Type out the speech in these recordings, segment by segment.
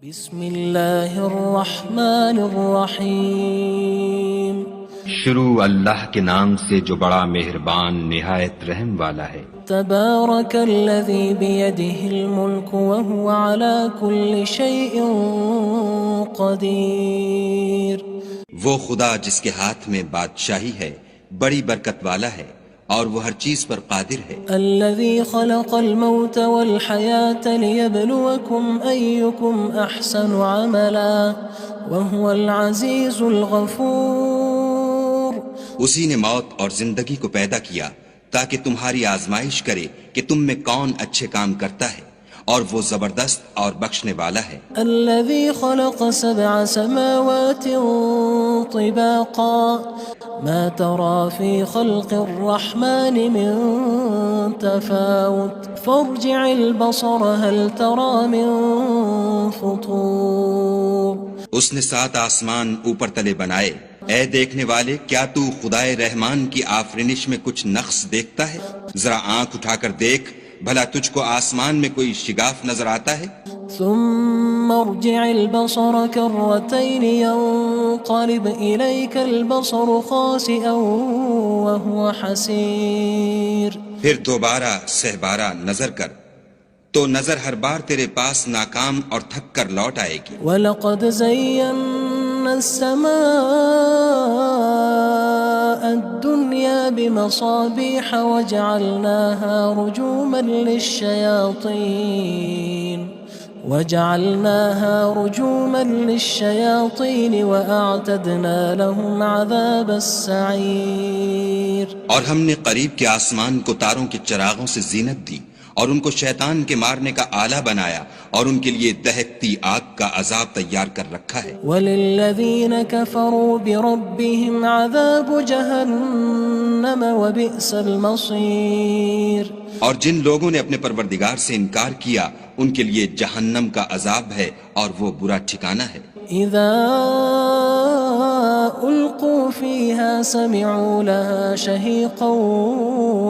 بسم اللہ الرحمن الرحیم شروع اللہ کے نام سے جو بڑا مہربان نہایت رحم والا ہے۔ تبارک الذی بیدہ الملک وہو علی کل شیء قدیر۔ وہ خدا جس کے ہاتھ میں بادشاہی ہے بڑی برکت والا ہے اور وہ ہر چیز پر قادر ہے۔ الذی خلق الموت والحیاة لیبلوکم ایکم احسن عملا وہو العزیز الغفور۔ اسی نے موت اور زندگی کو پیدا کیا تاکہ تمہاری آزمائش کرے کہ تم میں کون اچھے کام کرتا ہے، اور وہ زبردست اور بخشنے والا ہے۔ الذي خلق 7 سماوات طباقا ما ترى في خلق الرحمن من تفاوت فارجع البصر هل ترى من فطور۔ اس نے 7 آسمان اوپر تلے بنائے، اے دیکھنے والے کیا تو خدائے رحمان کی آفرینش میں کچھ نقص دیکھتا ہے؟ ذرا آنکھ اٹھا کر دیکھ، بھلا تجھ کو آسمان میں کوئی شگاف نظر آتا ہے؟ ثم ارجع البصر كرتين ينقلب إليك البصر خاسئا وهو حسير۔ پھر دوبارہ سہبارہ نظر کر تو نظر ہر بار تیرے پاس ناکام اور تھک کر لوٹ آئے گی۔ وَلَقَدْ زَيَّنَّا السَّمَاءَ الدُّنْيَا بِمَصَابِيحَ وَجَعَلْنَاهَا رُجُومًا لِلشَّيَاطِينِ وَأَعْتَدْنَا لَهُمْ عَذَابَ السَّعِيرِ۔ اور ہم نے قریب کے آسمان کو تاروں کے چراغوں سے زینت دی اور ان کو شیطان کے مارنے کا آلہ بنایا، اور ان کے لیے دہکتی آگ کا عذاب تیار کر رکھا ہے۔ وَلِلَّذِينَ كَفَرُوا بِرَبِّهِمْ عَذَابُ جَهَنَّمَ وَبِئْسَ الْمَصِيرُ۔ اور جن لوگوں نے اپنے پروردگار سے انکار کیا ان کے لیے جہنم کا عذاب ہے اور وہ برا ٹھکانہ ہے۔ اذا القوا فيها سمعوا لها شهيقا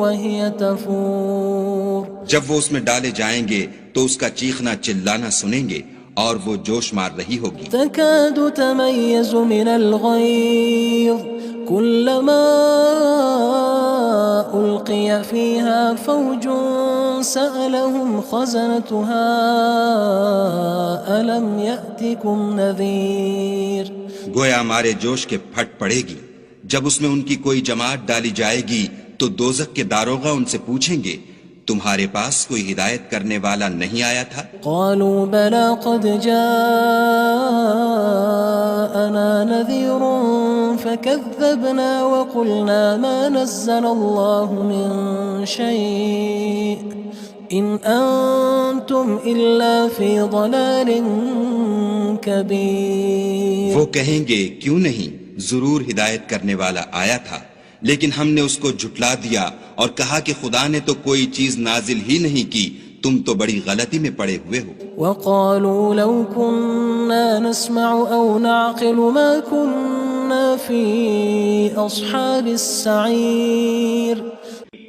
وهي تفور۔ جب وہ اس میں ڈالے جائیں گے تو اس کا چیخنا چلانا سنیں گے اور وہ جوش مار رہی ہوگی۔ تكاد تميز من الغيظ كلما ألقي فيها فوج سألهم خزنتها ألم يأتكم نذير۔ گویا مارے جوش کے پھٹ پڑے گی۔ جب اس میں ان کی کوئی جماعت ڈالی جائے گی تو دوزخ کے داروغہ ان سے پوچھیں گے تمہارے پاس کوئی ہدایت کرنے والا نہیں آیا تھا؟ قالوا بلى قد جاءنا نذير فكذبنا وقلنا ما نزل الله من شيء إن أنتم إلا في ضلال كبير۔ وہ کہیں گے کیوں نہیں، ضرور ہدایت کرنے والا آیا تھا، لیکن ہم نے اس کو جھٹلا دیا اور کہا کہ خدا نے تو کوئی چیز نازل ہی نہیں کی، تم تو بڑی غلطی میں پڑے ہوئے ہو۔ وقالوا لو كنا نسمع أو نعقل ما كنا في أصحاب السعير۔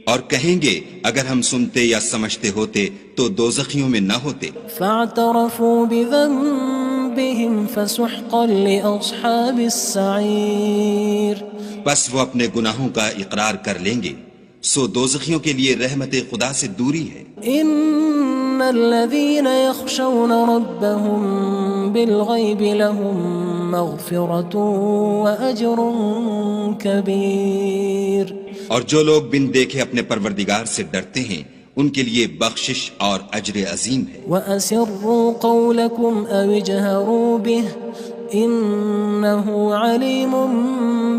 اور کہیں گے اگر ہم سنتے یا سمجھتے ہوتے تو دوزخیوں میں نہ ہوتے۔ فاعترفوا بذنبهم فسحقا لأصحاب السعير۔ بس وہ اپنے گناہوں کا اقرار کر لیں گے، سو دوزخیوں کے لیے رحمت خدا سے دوری ہے۔ ان الذين يخشون ربهم بالغيب لهم مغفرة وأجر كبير۔ اور جو لوگ بن دیکھے اپنے پروردگار سے ڈرتے ہیں ان کے لیے بخشش اور اجر عظیم ہے۔ وأسروا قولكم أو اجهروا به إنه عليم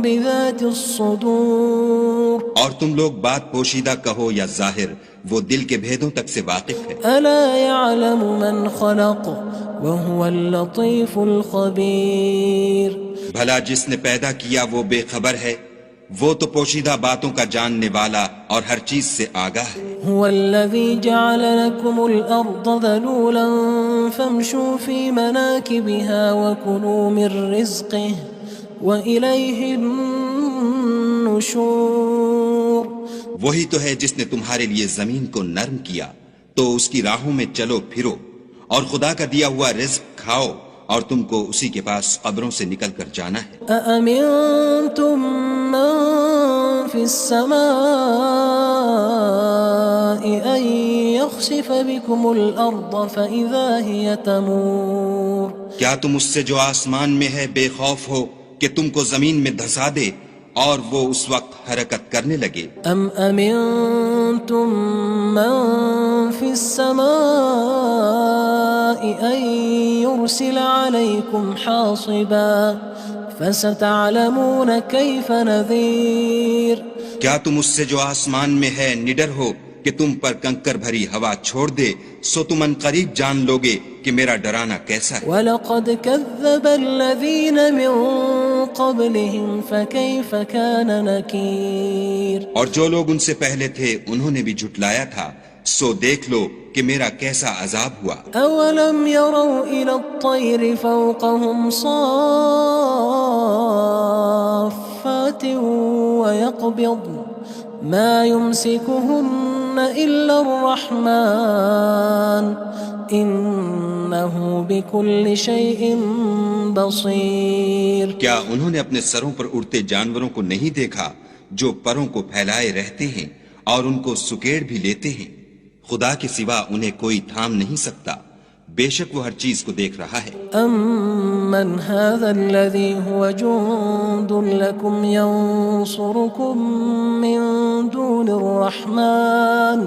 بذات الصدور۔ اور تم لوگ بات پوشیدہ کہو یا ظاہر، وہ دل کے بھیدوں تک سے واقف ہے۔ ألا يعلم من خلق وهو اللطيف الخبير۔ بھلا جس نے پیدا کیا وہ بے خبر ہے، وہ تو پوشیدہ باتوں کا جاننے والا اور ہر چیز سے آگاہ ہے۔ هو الذي جعل لكم الأرض ذلولا فامشوا في مناكبها وكلوا من رزقه وإليه النشور۔ وہی تو ہے جس نے تمہارے لیے زمین کو نرم کیا تو اس کی راہوں میں چلو پھرو اور خدا کا دیا ہوا رزق کھاؤ اور تم کو اسی کے پاس قبروں سے نکل کر جانا ہے۔ أأمنتم من في السماء أن يخسف بكم الأرض فإذا هي تمور کیا تم اس سے جو آسمان میں ہے بے خوف ہو کہ تم کو زمین میں دھسا دے اور وہ اس وقت حرکت کرنے لگے؟ أم أمنتم من في السماء أن يرسل عليكم حاصبا فستعلمون كيف نذير کیا تم اس سے جو آسمان میں ہے نڈر ہو کہ تم پر کنکر بھری ہوا چھوڑ دے، سو تم ان قریب جان لوگے کہ میرا ڈرانا کیسا ہے۔ وَلَقَدْ كَذَّبَ الَّذِينَ مِن قَبْلِهِمْ فَكَيْفَ كَانَ نَكِيرٌ اور جو لوگ ان سے پہلے تھے انہوں نے بھی جھٹلایا تھا، سو دیکھ لو کہ میرا کیسا عذاب ہوا۔ أَوَلَمْ يَرَوْا إِلَى الطَّيْرِ فَوْقَهُمْ صَافَّاتٍ وَيَقْبِضْنَ مَا يُمْسِكُهُنَّ إِلَّا الرَّحْمَنُ إِنَّهُ بِكُلِّ شَيْءٍ بَصِيرٌ کیا انہوں نے اپنے سروں پر اڑتے جانوروں کو نہیں دیکھا جو پروں کو پھیلائے رہتے ہیں اور ان کو سکیڑ بھی لیتے ہیں؟ خدا کے سوا انہیں کوئی تھام نہیں سکتا، بے شک وہ ہر چیز کو دیکھ رہا ہے۔ أَمَّنْ هَذَا الَّذِي هُوَ جُندٌ لَكُمْ يَنصُرُكُم مِّن دُونِ الرَّحْمَنِ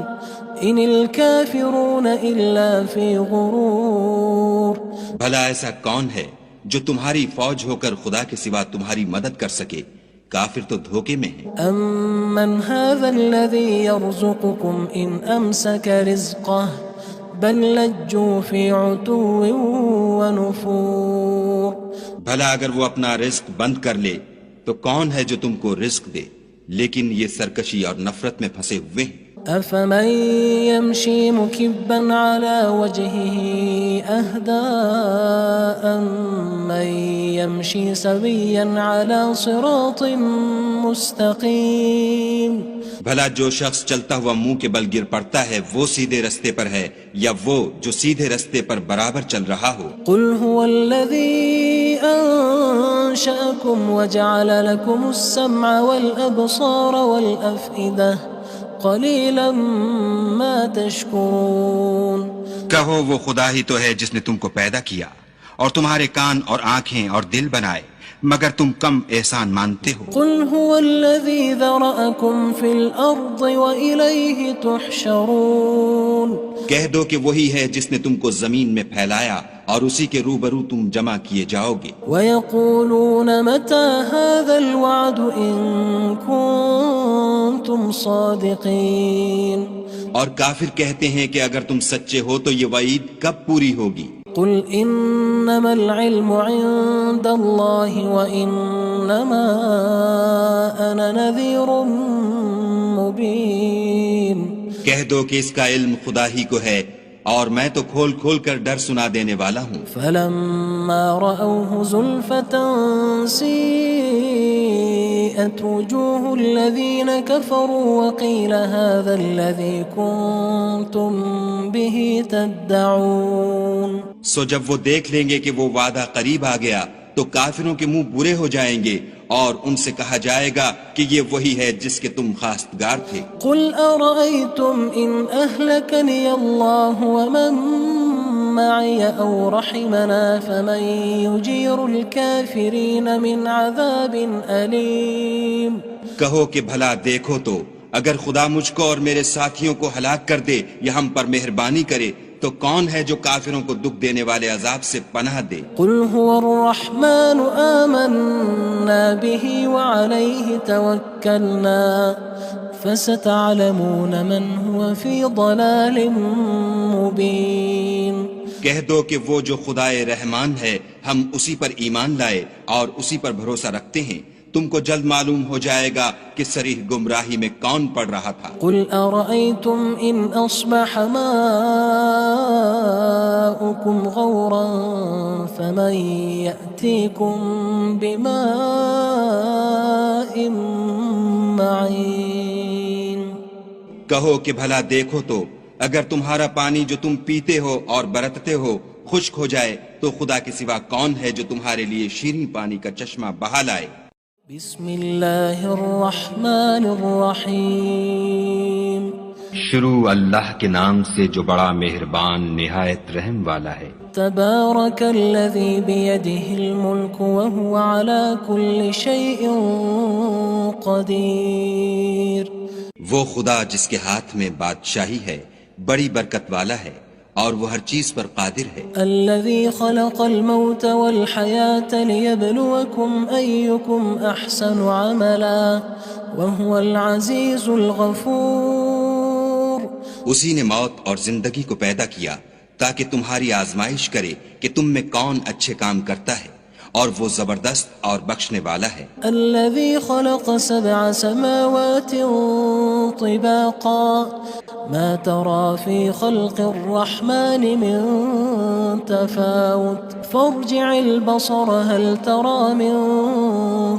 إِنِ الْكَافِرُونَ إِلَّا فِي غُرُورٍ بھلا ایسا کون ہے جو تمہاری فوج ہو کر خدا کے سوا تمہاری مدد کر سکے؟ کافر تو دھوکے میں ہیں۔ أَمَّنْ هَذَا الَّذِي يَرْزُقُكُمْ إِنْ أَمْسَكَ رِزْقَهُ بَلْ لَجُّوا فِي عُتُوٍّ وَنُفُورٍ بھلا اگر وہ اپنا رزق بند کر لے تو کون ہے جو تم کو رزق دے؟ لیکن یہ سرکشی اور نفرت میں پھنسے ہوئے ہیں۔ أَفَمَن يَمْشِي مُكِبًّا عَلَى وَجْهِهِ أَهْدَىٰ أَمَّن يَمْشِي سَوِيًّا عَلَى صِرَاطٍ مُّسْتَقِيمٍ بھلا جو شخص چلتا ہوا منہ کے بل گر پڑتا ہے وہ سیدھے رستے پر ہے یا وہ جو سیدھے رستے پر برابر چل رہا ہو؟ قُلْ هُوَ الَّذِي أَنشَأَكُمْ وَجَعَلَ لَكُمُ السَّمْعَ وَالْأَبْصَارَ وَالْأَفْئِدَةَ قَلِيلًا مَا تَشْكُرُونَ کہو وہ خدا ہی تو ہے جس نے تم کو پیدا کیا اور تمہارے کان اور آنکھیں اور دل بنائے، مگر تم کم احسان مانتے ہو۔ قُلْ هُوَ الَّذِي ذَرَأَكُمْ فِي الْأَرْضِ وَإِلَيْهِ تُحْشَرُونَ کہہ دو کہ وہی ہے جس نے تم کو زمین میں پھیلایا اور اسی کے روبرو تم جمع کیے جاؤ گے۔ وَيَقُولُونَ مَتَى هَذَا الْوَعْدُ إِن كُنتُمْ صَادِقِينَ اور کافر کہتے ہیں کہ اگر تم سچے ہو تو یہ وعید کب پوری ہوگی؟ قُلْ إِنَّمَا الْعِلْمُ عِندَ اللَّهِ وَإِنَّمَا أَنَا نَذِيرٌ مُّبِينٌ کہہ دو کہ اس کا علم خدا ہی کو ہے اور میں تو کھول کھول کر ڈر سنا دینے والا ہوں۔ فَلَمَّا رَأَوْهُ زُلْفَةً سِيئَتْ وُجُوهُ الَّذِينَ كَفَرُوا وَقِيلَ هَذَا الَّذِي كُنتُم بِهِ تَدَّعُونَ سو جب وہ دیکھ لیں گے کہ وہ وعدہ قریب آ گیا تو کافروں کے منہ برے ہو جائیں گے اور ان سے کہا جائے گا کہ یہ وہی ہے جس کے تم خواستگار تھے۔ قُلْ أَرَأَيْتُمْ إِنْ أَهْلَكَنِيَ اللَّهُ وَمَن مَّعِيَ أَوْ رَحِمَنَا فَمَن يُجِيرُ الْكَافِرِينَ مِنْ عَذَابٍ أَلِيمٍ کہو کہ بھلا دیکھو تو اگر خدا مجھ کو اور میرے ساتھیوں کو ہلاک کر دے یا ہم پر مہربانی کرے تو کون ہے جو کافروں کو دکھ دینے والے عذاب سے پناہ دے؟ قُلْ هُوَ الرَّحْمَنُ آمَنَّا بِهِ وَعَلَيْهِ تَوَكَّلْنَا فَسَتَعْلَمُونَ مَنْ هُوَ فِي ضَلَالٍ مُّبِينٍ کہہ دو کہ وہ جو خدائے رحمان ہے ہم اسی پر ایمان لائے اور اسی پر بھروسہ رکھتے ہیں، تم کو جلد معلوم ہو جائے گا کہ صریح گمراہی میں کون پڑ رہا تھا۔ قُلْ أَرَأَيْتُمْ إِنْ أَصْبَحَ مَاؤُكُمْ غَوْرًا فَمَن يَأْتِيكُم بِمَاءٍ مَّعِينٍ کہو کہ بھلا دیکھو تو اگر تمہارا پانی جو تم پیتے ہو اور برتتے ہو خشک ہو جائے تو خدا کے سوا کون ہے جو تمہارے لیے شیریں پانی کا چشمہ بہا لائے؟ بسم اللہ الرحمن الرحیم شروع اللہ کے نام سے جو بڑا مہربان نہایت رحم والا ہے۔ تبارک الذی بیدہ الملک وہو علی کل شیء قدیر۔ وہ خدا جس کے ہاتھ میں بادشاہی ہے بڑی برکت والا ہے اور وہ ہر چیز پر قادر ہے۔ الذي خلق الموت والحياة ليبلوكم أيكم أحسن عملا وهو العزيز الغفور۔ اسی نے موت اور زندگی کو پیدا کیا تاکہ تمہاری آزمائش کرے کہ تم میں کون اچھے کام کرتا ہے، اور وہ زبردست اور بخشنے والا ہے۔ الذي خلق 7 سماوات طباقا ما ترى في خلق الرحمن من تفاوت فارجع البصر هل ترى من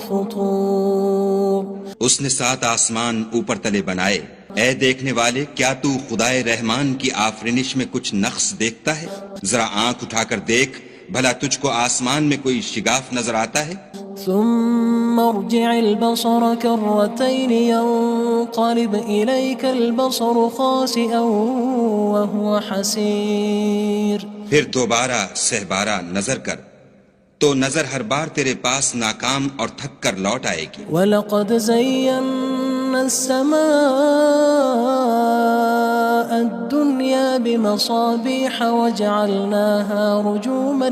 فطور۔ اس نے 7 آسمان اوپر تلے بنائے، اے دیکھنے والے کیا تو خدائے رحمان کی آفرینش میں کچھ نقص دیکھتا ہے؟ ذرا آنکھ اٹھا کر دیکھ بھلا تجھ کو آسمان میں کوئی شگاف نظر آتا ہے؟ ثم ارجع البصر كرتين ينقلب إليك البصر خاسئا وهو حسير۔ پھر دوبارہ سہبارہ نظر کر تو نظر ہر بار تیرے پاس ناکام اور تھک کر لوٹ آئے گی۔ وَلَقَدْ زَيَّنَّا السَّمَاءَ الدُّنْيَا بِمَصَابِيحَ وَجَعَلْنَاهَا رُجُومًا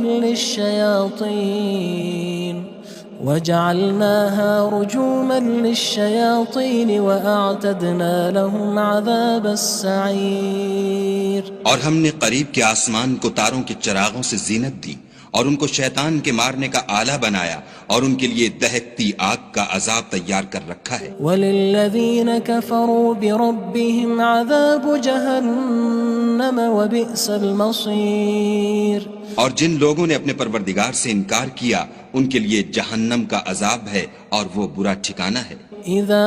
لِلشَّيَاطِينِ وَأَعْتَدْنَا لَهُمْ عَذَابَ السَّعِيرِ۔ اور ہم نے قریب کے آسمان کو تاروں کے چراغوں سے زینت دی اور ان کو شیطان کے مارنے کا آلہ بنایا اور ان کے لیے دہکتی آگ کا عذاب تیار کر رکھا ہے۔ وَلِلَّذِينَ كَفَرُوا بِرَبِّهِمْ عَذَابُ جَهَنَّمَ وَبِئْسَ الْمَصِيرُ۔ اور جن لوگوں نے اپنے پروردگار سے انکار کیا ان کے لیے جہنم کا عذاب ہے اور وہ برا ٹھکانہ ہے۔ اذا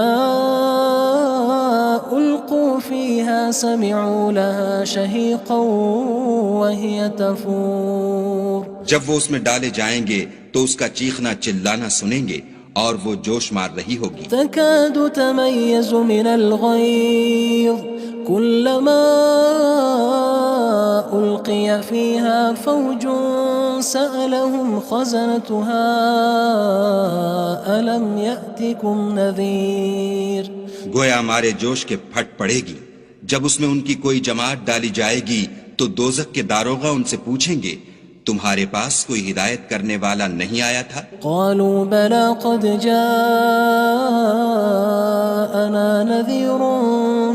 القوا فيها سمعوا لها شهيقا وهي تفور۔ جب وہ اس میں ڈالے جائیں گے تو اس کا چیخنا چلانا سنیں گے اور وہ جوش مار رہی ہوگی۔ تكاد تميز من الغيظ كلما ألقي فيها فوج سألهم خزنتها ألم يأتكم نذير۔ گویا ہمارے جوش کے پھٹ پڑے گی جب اس میں ان کی کوئی جماعت ڈالی جائے گی تو دوزخ کے داروغہ ان سے پوچھیں گے تمہارے پاس کوئی ہدایت کرنے والا نہیں آیا تھا؟ قالوا بلى قد جاءنا نذير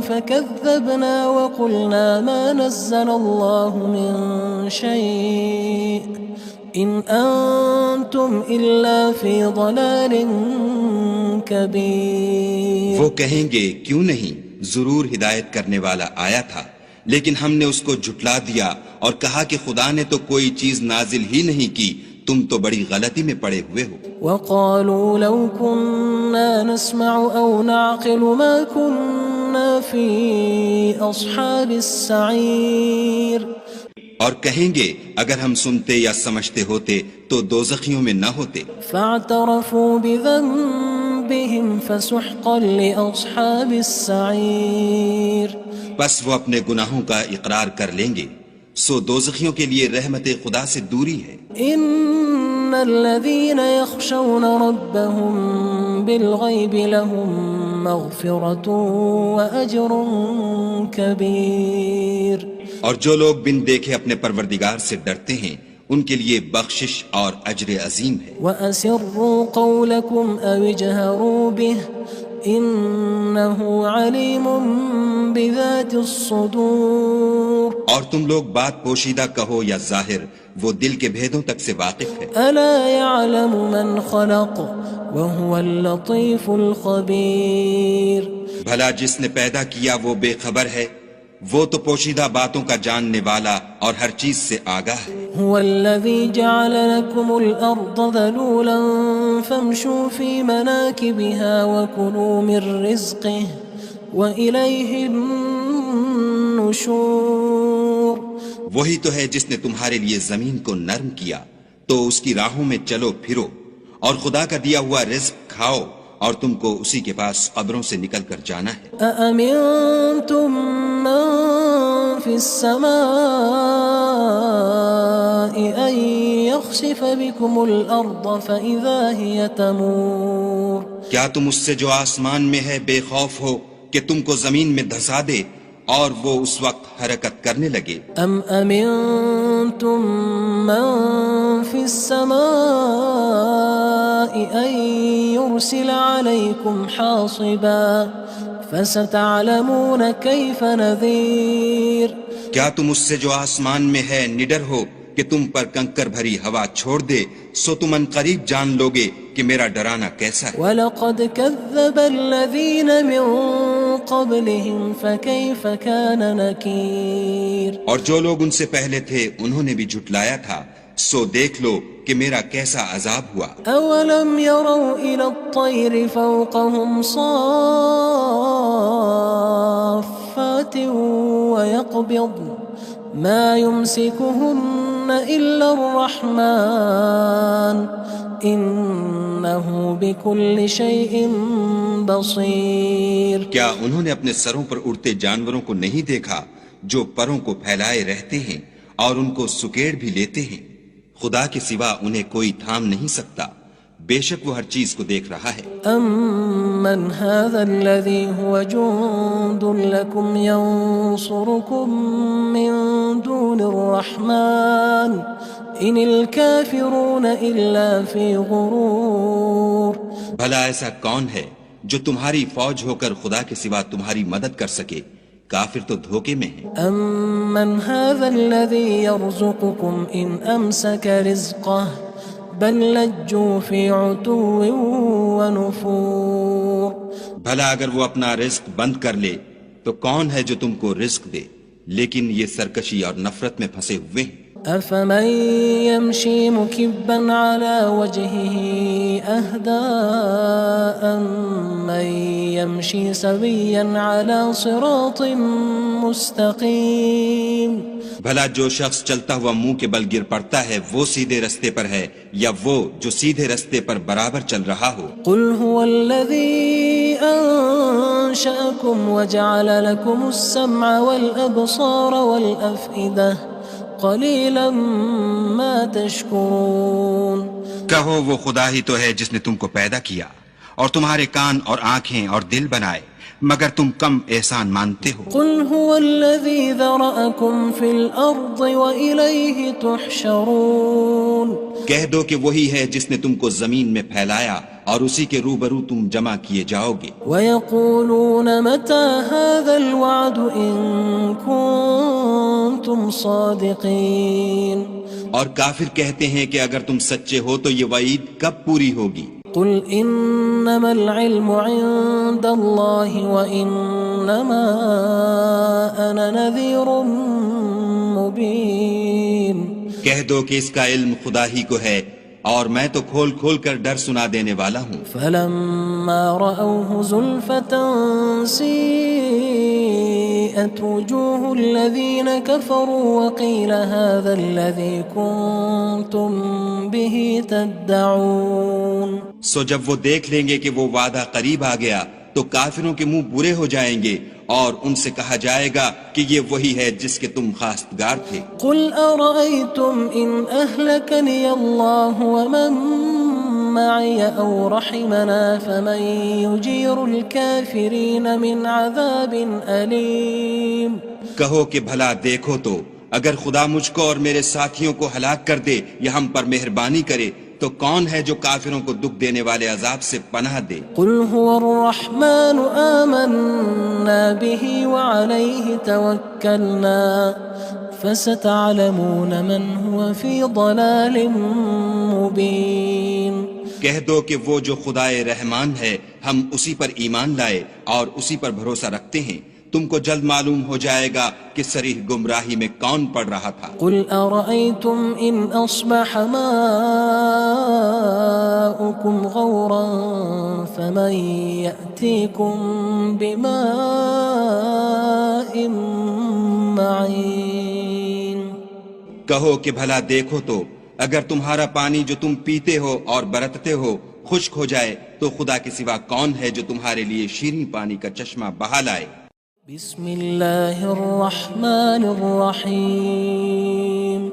فكذبنا وقلنا ما نزل الله من شيء إن أنتم إلا في ضلال كبير۔ وہ کہیں گے کیوں نہیں، ضرور ہدایت کرنے والا آیا تھا، لیکن ہم نے اس کو جھٹلا دیا اور کہا کہ خدا نے تو کوئی چیز نازل ہی نہیں کی، تم تو بڑی غلطی میں پڑے ہوئے ہو۔ وقالوا لو كنا نسمع أو نعقل ما كنا في أصحاب السعير۔ اور کہیں گے اگر ہم سنتے یا سمجھتے ہوتے تو دوزخیوں میں نہ ہوتے۔ فاعترفوا بذنبهم فسحقا لأصحاب السعير۔ بس وہ اپنے گناہوں کا اقرار کر لیں گے، سو دوزخیوں کے لیے رحمت خدا سے دوری ہے۔ ان الذين يخشون ربهم بالغيب لهم مغفرة وأجر كبير۔ اور جو لوگ بن دیکھے اپنے پروردگار سے ڈرتے ہیں ان کے لیے بخشش اور اجر عظیم ہے۔ وَأَسِرُّوا قَوْلَكُمْ أَوِ اجْهَرُوا بِهِ إِنَّهُ عَلِيمٌ بِذَاتِ الصُّدُورِ۔ اور تم لوگ بات پوشیدہ کہو یا ظاہر، وہ دل کے بھیدوں تک سے واقف ہے۔ أَلَا يَعْلَمُ مَنْ خَلَقَ وَهُوَ اللَّطِيفُ الْخَبِيرُ۔ بھلا جس نے پیدا کیا وہ بے خبر ہے، وہ تو پوشیدہ باتوں کا جاننے والا اور ہر چیز سے آگاہ ہے۔ هو الذي جعل لكم الأرض ذلولا فامشوا في مناكبها وكلوا من رزقه وإليه النشور۔ النشور وہی تو ہے جس نے تمہارے لیے زمین کو نرم کیا تو اس کی راہوں میں چلو پھرو، اور خدا کا دیا ہوا رزق کھاؤ، اور تم کو اسی کے پاس قبروں سے نکل کر جانا ہے۔ أأمنتم من في السماء أن يخسف بكم الأرض فإذا هي تمور کیا تم اس سے جو آسمان میں ہے بے خوف ہو کہ تم کو زمین میں دھسا دے اور وہ اس وقت حرکت کرنے لگے؟ أم أمنتم من في السماء أن يرسل عليكم حاصبا فستعلمون كيف نذير کیا تم اس سے جو آسمان میں ہے نڈر ہو کہ تم پر کنکر بھری ہوا چھوڑ دے، سو تم ان قریب جان لوگے کہ میرا ڈرانا کیسا ہے۔ وَلَقَدْ كَذَّبَ الَّذِينَ مِن قَبْلِهِمْ فَكَيْفَ كَانَ نَكِيرٌ اور جو لوگ ان سے پہلے تھے انہوں نے بھی جھٹلایا تھا، سو دیکھ لو کہ میرا کیسا عذاب ہوا۔ أَوَلَمْ يَرَوْا إِلَى الطَّيْرِ فَوْقَهُمْ صَافَّاتٍ وَيَقْبِضْنَ مَا يُمْسِكُهُنَّ إِلَّا الرَّحْمَنُ إِنَّهُ بِكُلِّ شَيْءٍ بَصِيرٌ کیا انہوں نے اپنے سروں پر اڑتے جانوروں کو نہیں دیکھا جو پروں کو پھیلائے رہتے ہیں اور ان کو سکیڑ بھی لیتے ہیں؟ خدا کے سوا انہیں کوئی تھام نہیں سکتا، بے شک وہ ہر چیز کو دیکھ رہا ہے۔ أَمَّنْ هَذَا الَّذِي هُوَ جُندٌ لَكُمْ يَنصُرُكُم مِّن دُونِ الرَّحْمَنِ إِنِ الْكَافِرُونَ إِلَّا فِي غُرُورٍ بھلا ایسا کون ہے جو تمہاری فوج ہو کر خدا کے سوا تمہاری مدد کر سکے؟ کافر تو دھوکے میں ہیں۔ أَمَّنْ هَذَا الَّذِي يَرْزُقُكُمْ إِنْ أَمْسَكَ رِزْقَهُ بَلْ لَجُّوا فِي عُتُوٍّ وَنُفُورٍ بھلا اگر وہ اپنا رزق بند کر لے تو کون ہے جو تم کو رزق دے؟ لیکن یہ سرکشی اور نفرت میں پھنسے ہوئے ہیں۔ أَفَمَن يَمْشِي مُكِبًّا عَلَى وَجْهِهِ أَهْدَىٰ أَمَّن يَمْشِي سَوِيًّا عَلَى صِرَاطٍ مُّسْتَقِيمٍ بھلا جو شخص چلتا ہوا منہ کے بل گر پڑتا ہے وہ سیدھے رستے پر ہے یا وہ جو سیدھے رستے پر برابر چل رہا ہو؟ قُلْ هُوَ الَّذِي أَنشَأَكُمْ وَجَعَلَ لَكُمُ السَّمْعَ وَالْأَبْصَارَ وَالْأَفْئِدَةَ قَلِيلًا مَا تَشْكُرُونَ کہو وہ خدا ہی تو ہے جس نے تم کو پیدا کیا اور تمہارے کان اور آنکھیں اور دل بنائے، مگر تم کم احسان مانتے ہو۔ قُلْ هُوَ الَّذِي ذَرَأَكُمْ فِي الْأَرْضِ وَإِلَيْهِ تُحْشَرُونَ کہہ دو کہ وہی ہے جس نے تم کو زمین میں پھیلایا اور اسی کے روبرو تم جمع کیے جاؤ گے۔ وَيَقُولُونَ مَتَى هَذَا الْوَعْدُ إِن كُنتُمْ صَادِقِينَ اور کافر کہتے ہیں کہ اگر تم سچے ہو تو یہ وعید کب پوری ہوگی؟ قُلْ إِنَّمَا الْعِلْمُ عِندَ اللَّهِ وَإِنَّمَا أَنَا نَذِيرٌ مُّبِينٌ کہہ دو کہ اس کا علم خدا ہی کو ہے اور میں تو کھول کھول کر ڈر سنا دینے والا ہوں۔ فَلَمَّا رَأَوْهُ زُلْفَةً سِيئَتْ وُجُوهُ الَّذِينَ كَفَرُوا وَقِيلَ هَذَا الَّذِي كُنتُم بِهِ تَدَّعُونَ سو جب وہ دیکھ لیں گے کہ وہ وعدہ قریب آ گیا تو کافروں کے منہ برے ہو جائیں گے اور ان سے کہا جائے گا کہ یہ وہی ہے جس کے تم خواستگار تھے۔ قُلْ أَرَأَيْتُمْ إِنْ أَهْلَكَنِيَ اللَّهُ وَمَن مَّعِيَ أَوْ رَحِمَنَا فَمَن يُجِيرُ الْكَافِرِينَ مِنْ عَذَابٍ أَلِيمٍ کہو کہ بھلا دیکھو تو اگر خدا مجھ کو اور میرے ساتھیوں کو ہلاک کر دے یا ہم پر مہربانی کرے تو کون ہے جو کافروں کو دکھ دینے والے عذاب سے پناہ دے؟ قُلْ هُوَ الرَّحْمَنُ آمَنَّا بِهِ وَعَلَيْهِ تَوَكَّلْنَا فَسَتَعْلَمُونَ مَنْ هُوَ فِي ضَلَالٍ مُّبِينٍ کہہ دو کہ وہ جو خدائے رحمان ہے ہم اسی پر ایمان لائے اور اسی پر بھروسہ رکھتے ہیں، تم کو جلد معلوم ہو جائے گا کہ صریح گمراہی میں کون پڑ رہا تھا۔ قُلْ أَرَأَيْتُمْ إِنْ أَصْبَحَ مَاؤُكُمْ غَوْرًا فَمَن يَأْتِيكُم بِمَاءٍ معين کہو کہ بھلا دیکھو تو اگر تمہارا پانی جو تم پیتے ہو اور برتتے ہو خشک ہو جائے تو خدا کے سوا کون ہے جو تمہارے لیے شیریں پانی کا چشمہ بہا لائے۔ بسم اللہ الرحمن الرحیم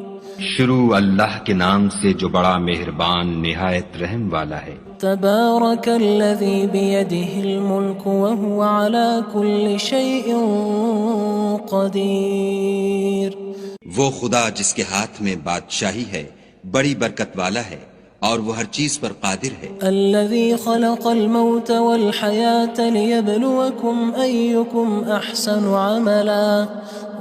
شروع اللہ کے نام سے جو بڑا مہربان نہایت رحم والا ہے۔ تبارک الذی بیدہ الملک وہو علی کل شیء قدیر۔ وہ خدا جس کے ہاتھ میں بادشاہی ہے بڑی برکت والا ہے اور وہ ہر چیز پر قادر ہے۔ الذي خلق الموت والحياة ليبلوكم أيكم أحسن عملا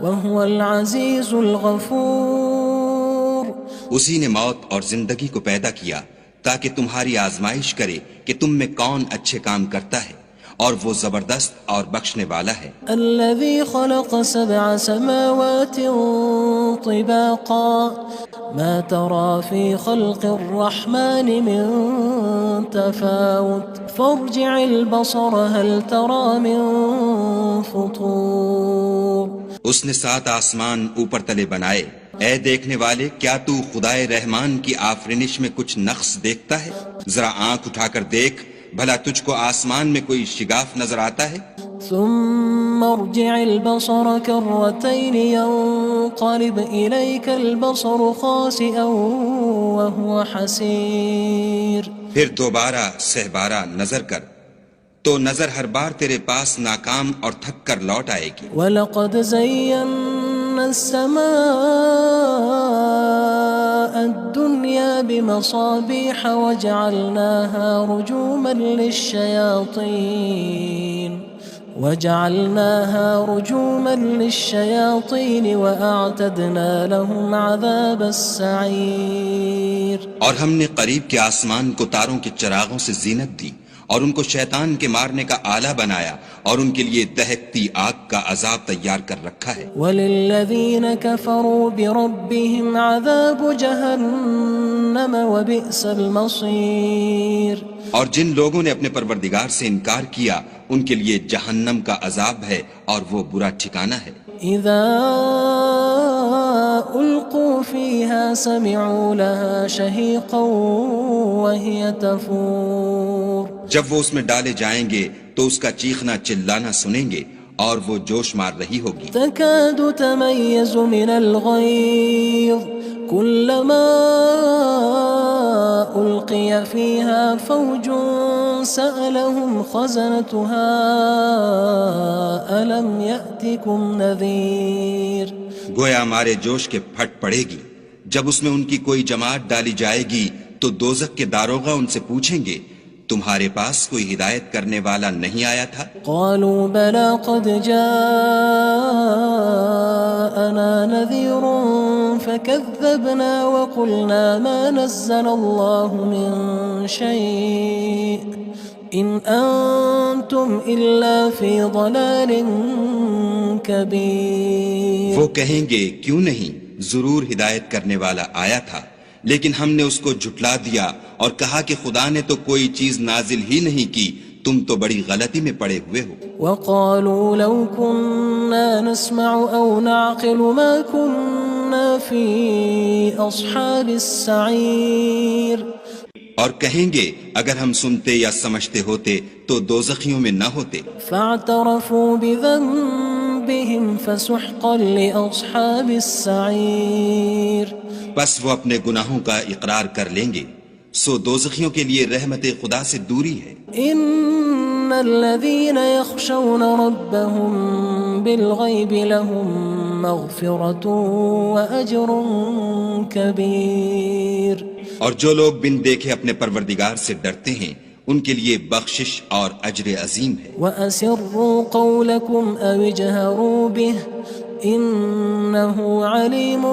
وهو العزيز الغفور۔ اسی نے موت اور زندگی کو پیدا کیا تاکہ تمہاری آزمائش کرے کہ تم میں کون اچھے کام کرتا ہے اور وہ زبردست اور بخشنے والا ہے۔ الذي خلق 7 سماوات طباقا ما ترى في خلق الرحمن من تفاوت فارجع البصر هل ترى من فطور۔ اس نے 7 آسمان اوپر تلے بنائے، اے دیکھنے والے کیا تو خدائے رحمان کی آفرینش میں کچھ نقص دیکھتا ہے؟ ذرا آنکھ اٹھا کر دیکھ بھلا تجھ کو آسمان میں کوئی شگاف نظر آتا ہے؟ ثم ارجع البصر كرتين ينقلب إليك البصر خاسئا وهو حسير۔ پھر دوبارہ سہبارہ نظر کر تو نظر ہر بار تیرے پاس ناکام اور تھک کر لوٹ آئے گی۔ وَلَقَدْ زَيَّنَّا السَّمَاءَ الدُّنْيَا بِمَصَابِيحَ وَجَعَلْنَاهَا رُجُومًا لِلشَّيَاطِينِ وَأَعْتَدْنَا لَهُمْ عَذَابَ السَّعِيرِ۔ اور ہم نے قریب کے آسمان کو تاروں کے چراغوں سے زینت دی اور ان کو شیطان کے مارنے کا آلہ بنایا اور ان کے لیے دہکتی آگ کا عذاب تیار کر رکھا ہے۔ وَلِلَّذِينَ كَفَرُوا بِرَبِّهِمْ عَذَابُ جَهَنَّمَ وَبِئْسَ الْمَصِيرُ۔ اور جن لوگوں نے اپنے پروردگار سے انکار کیا ان کے لیے جہنم کا عذاب ہے اور وہ برا ٹھکانہ ہے۔ اذا القوا فيها سمعوا لها شهيقا وهي تفور۔ جب وہ اس میں ڈالے جائیں گے تو اس کا چیخنا چلانا سنیں گے اور وہ جوش مار رہی ہوگی۔ تكاد تميز من الغيظ كلما ألقي فيها فوج سألهم خزنتها ألم يأتكم نذير۔ گویا ہمارے جوش کے پھٹ پڑے گی جب اس میں ان کی کوئی جماعت ڈالی جائے گی تو دوزخ کے داروغہ ان سے پوچھیں گے تمہارے پاس کوئی ہدایت کرنے والا نہیں آیا تھا؟ قالوا بلى قد جاءنا نذير فكذبنا وقلنا ما نزل الله من شيء إن أنتم إلا في ضلال كبير۔ وہ کہیں گے کیوں نہیں، ضرور ہدایت کرنے والا آیا تھا، لیکن ہم نے اس کو جھٹلا دیا اور کہا کہ خدا نے تو کوئی چیز نازل ہی نہیں کی، تم تو بڑی غلطی میں پڑے ہوئے ہو۔ وقالوا لو كنا نسمع أو نعقل ما كنا في أصحاب السعير۔ اور کہیں گے اگر ہم سنتے یا سمجھتے ہوتے تو دوزخیوں میں نہ ہوتے۔ فاعترفوا بذنبهم فسحقا لأصحاب السعير۔ بس وہ اپنے گناہوں کا اقرار کر لیں گے، سو دوزخیوں کے لیے رحمت خدا سے دوری ہے۔ ان الذين يخشون ربهم بالغيب لهم مغفرة وأجر كبير۔ اور جو لوگ بن دیکھے اپنے پروردگار سے ڈرتے ہیں ان کے لیے بخشش اور اجر عظیم ہے۔ وَأَسِرُّوا قَوْلَكُمْ أَوِ اجْهَرُوا بِهِ إِنَّهُ عَلِيمٌ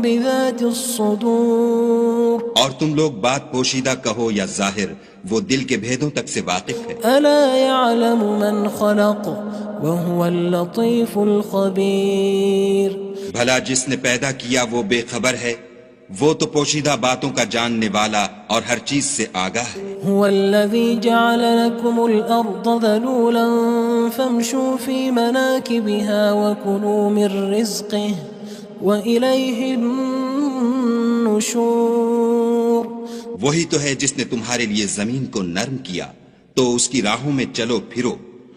بِذَاتِ الصُّدُورِ۔ اور تم لوگ بات پوشیدہ کہو یا ظاہر، وہ دل کے بھیدوں تک سے واقف ہے۔ أَلَا يَعْلَمُ مَنْ خَلَقَ وَهُوَ اللَّطِيفُ الْخَبِيرُ۔ بھلا جس نے پیدا کیا وہ بے خبر ہے، وہ تو پوشیدہ باتوں کا جاننے والا اور ہر چیز سے آگاہ ہے۔ هو الذي جعل لكم الأرض ذلولا فامشوا في مناكبها وكلوا من رزقه وإليه النشور. وہی تو ہے جس نے تمہارے لیے زمین کو نرم کیا تو اس کی راہوں میں چلو پھرو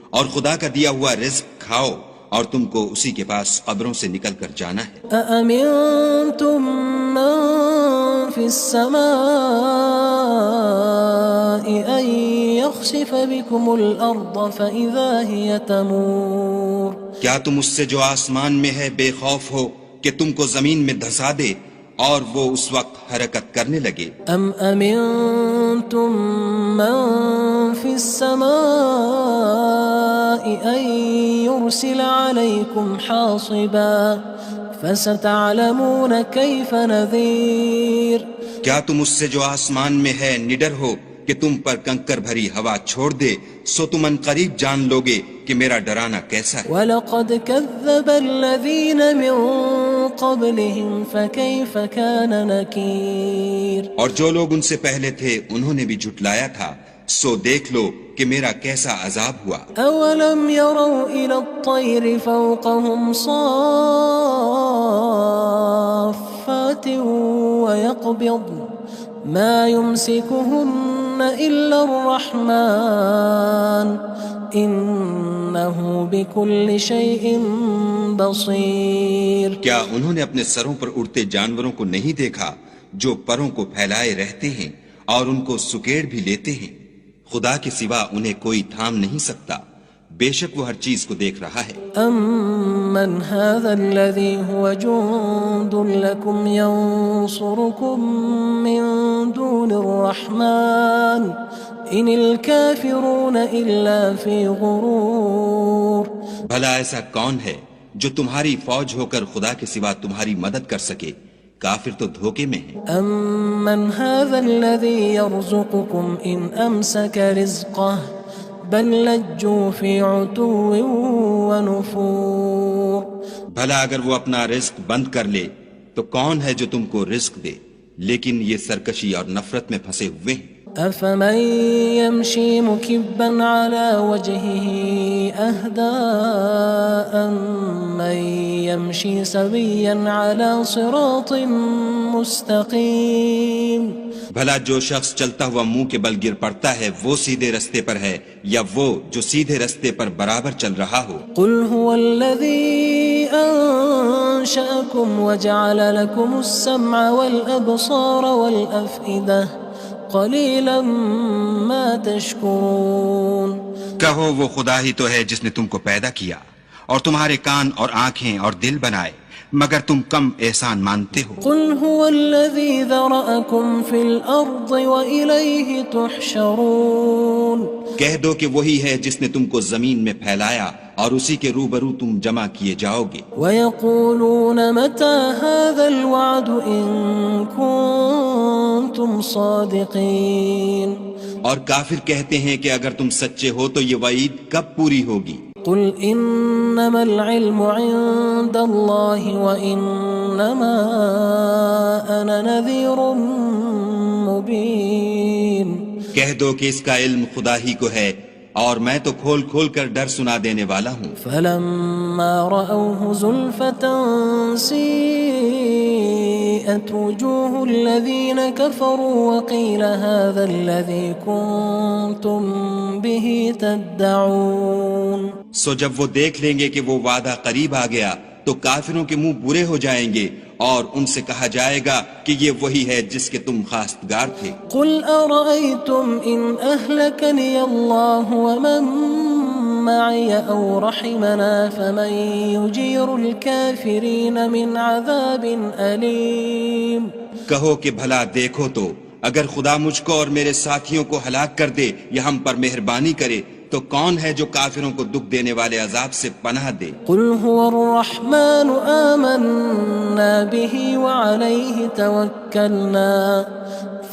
اور خدا کا دیا ہوا رزق کھاؤ اور تم کو اسی کے پاس قبروں سے نکل کر جانا ہے. أأمنتم من في السماء أن يخسف بكم الأرض فإذا هي تمور. کیا تم اس سے جو آسمان میں ہے بے خوف ہو کہ تم کو زمین میں دھسا دے اور وہ اس وقت حرکت کرنے لگے؟ أم أمنتم من في السماء أن يرسل عليكم حاصبا فستعلمون كيف نذير. کیا تم اس سے جو آسمان میں ہے نڈر ہو کہ تم پر کنکر بھری ہوا چھوڑ دے سو تم ان قریب جان لوگے کہ میرا ڈرانا کیسا ہے. وَلَقَدْ كَذَّبَ الَّذِينَ مِن قَبْلِهِمْ فَكَيْفَ كَانَ نَكِيرٌ. اور جو لوگ ان سے پہلے تھے انہوں نے بھی جھٹلایا تھا سو دیکھ لو کہ میرا کیسا عذاب ہوا. أَوَلَمْ يَرَوْا إِلَى الطَّيْرِ فَوْقَهُمْ صَافَّاتٍ وَيَقْبِضْنَ مَا يُمْسِكُهُنَّ إِلَّا الرَّحْمَنُ إِنَّهُ بِكُلِّ شَيْءٍ بَصِيرٌ. کیا انہوں نے اپنے سروں پر اڑتے جانوروں کو نہیں دیکھا جو پروں کو پھیلائے رہتے ہیں اور ان کو سکیڑ بھی لیتے ہیں؟ خدا کے سوا انہیں کوئی تھام نہیں سکتا، بے شک وہ ہر چیز کو دیکھ رہا ہے. أَمَّنْ هَذَا الَّذِي هُوَ جُندٌ لَكُمْ يَنصُرُكُم مِّن دُونِ الرَّحْمَنِ إِنِ الْكَافِرُونَ إِلَّا فِي غُرُورٍ. بھلا ایسا کون ہے جو تمہاری فوج ہو کر خدا کے سوا تمہاری مدد کر سکے؟ کافر تو دھوکے میں ہیں. أَمَّنْ هَذَا الَّذِي يَرْزُقُكُمْ إِنْ أَمْسَكَ رِزْقَهُ بَلْ لَجُّوا فِي عُتُوٍّ وَنُفُورٍ. بھلا اگر وہ اپنا رزق بند کر لے تو کون ہے جو تم کو رزق دے؟ لیکن یہ سرکشی اور نفرت میں پھنسے ہوئے ہیں. أَفَمَن يَمْشِي مُكِبًّا عَلَى وَجْهِهِ أَهْدَىٰ أَمَّن يَمْشِي سَوِيًّا عَلَى صِرَاطٍ مُسْتَقِيمٍ. بھلا جو شخص چلتا ہوا منہ کے بل گر پڑتا ہے وہ سیدھے رستے پر ہے یا وہ جو سیدھے رستے پر برابر چل رہا ہو؟ قُلْ هُوَ الَّذِي أَنشَأَكُمْ وَجَعَلَ لَكُمُ السَّمْعَ وَالْأَبْصَارَ وَالْأَفْئِدَةَ قَلِيلًا مَا تَشْكُرُونَ. کہو وہ خدا ہی تو ہے جس نے تم کو پیدا کیا اور تمہارے کان اور آنکھیں اور دل بنائے مگر تم کم احسان مانتے ہو. قُلْ هُوَ الَّذِي ذَرَأَكُمْ فِي الْأَرْضِ وَإِلَيْهِ تُحْشَرُونَ. کہہ دو کہ وہی ہے جس نے تم کو زمین میں پھیلایا اور اسی کے روبرو تم جمع کیے جاؤ گے. وَيَقُولُونَ مَتَى هَذَا الْوَعْدُ إِن كُنتُمْ صَادِقِينَ. اور کافر کہتے ہیں کہ اگر تم سچے ہو تو یہ وعید کب پوری ہوگی؟ قُلْ إِنَّمَا الْعِلْمُ عِندَ اللَّهِ وَإِنَّمَا أَنَا نَذِيرٌ مُبِينٌ. کہہ دو کہ اس کا علم خدا ہی کو ہے اور میں تو کھول کھول کر ڈر سنا دینے والا ہوں. فَلَمَّا رَأَوْهُ زُلْفَةً سِيئَتْ وُجُوهُ الَّذِينَ كَفَرُوا وَقِيلَ هَذَا الَّذِي كُنتُم بِهِ تَدَّعُونَ. سو جب وہ دیکھ لیں گے کہ وہ وعدہ قریب آ گیا تو کافروں کے منہ برے ہو جائیں گے اور ان سے کہا جائے گا کہ یہ وہی ہے جس کے تم خواستگار تھے. قُلْ أَرَأَيْتُمْ إِنْ أَهْلَكَنِيَ اللَّهُ وَمَن مَّعِيَ أَوْ رَحِمَنَا فَمَن يُجِيرُ الْكَافِرِينَ مِنْ عَذَابٍ أَلِيمٍ. کہو کہ بھلا دیکھو تو اگر خدا مجھ کو اور میرے ساتھیوں کو ہلاک کر دے یا ہم پر مہربانی کرے تو کون ہے جو کافروں کو دکھ دینے والے عذاب سے پناہ دے؟ قُلْ هُوَ الرَّحْمَنُ آمَنَّا بِهِ وَعَلَيْهِ تَوَكَّلْنَا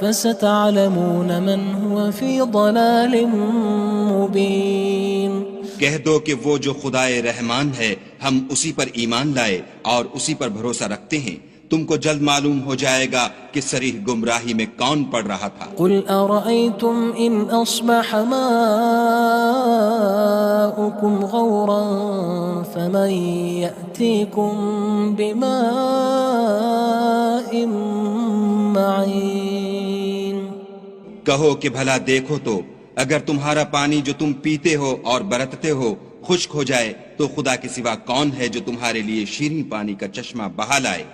فَسَتَعْلَمُونَ مَنْ هُوَ فِي ضَلَالٍ مُبِينٍ. کہہ دو کہ وہ جو خدائے رحمان ہے ہم اسی پر ایمان لائے اور اسی پر بھروسہ رکھتے ہیں تم کو جلد معلوم ہو جائے گا کہ صریح گمراہی میں کون پڑ رہا تھا۔ قل أرأيتم إن أصبح ماؤكم غورا فمن يأتيكم بماء معين۔ کہو کہ بھلا دیکھو تو اگر تمہارا پانی جو تم پیتے ہو اور برتتے ہو خشک ہو جائے تو خدا کے سوا کون ہے جو تمہارے لیے شیریں پانی کا چشمہ بہا لائے۔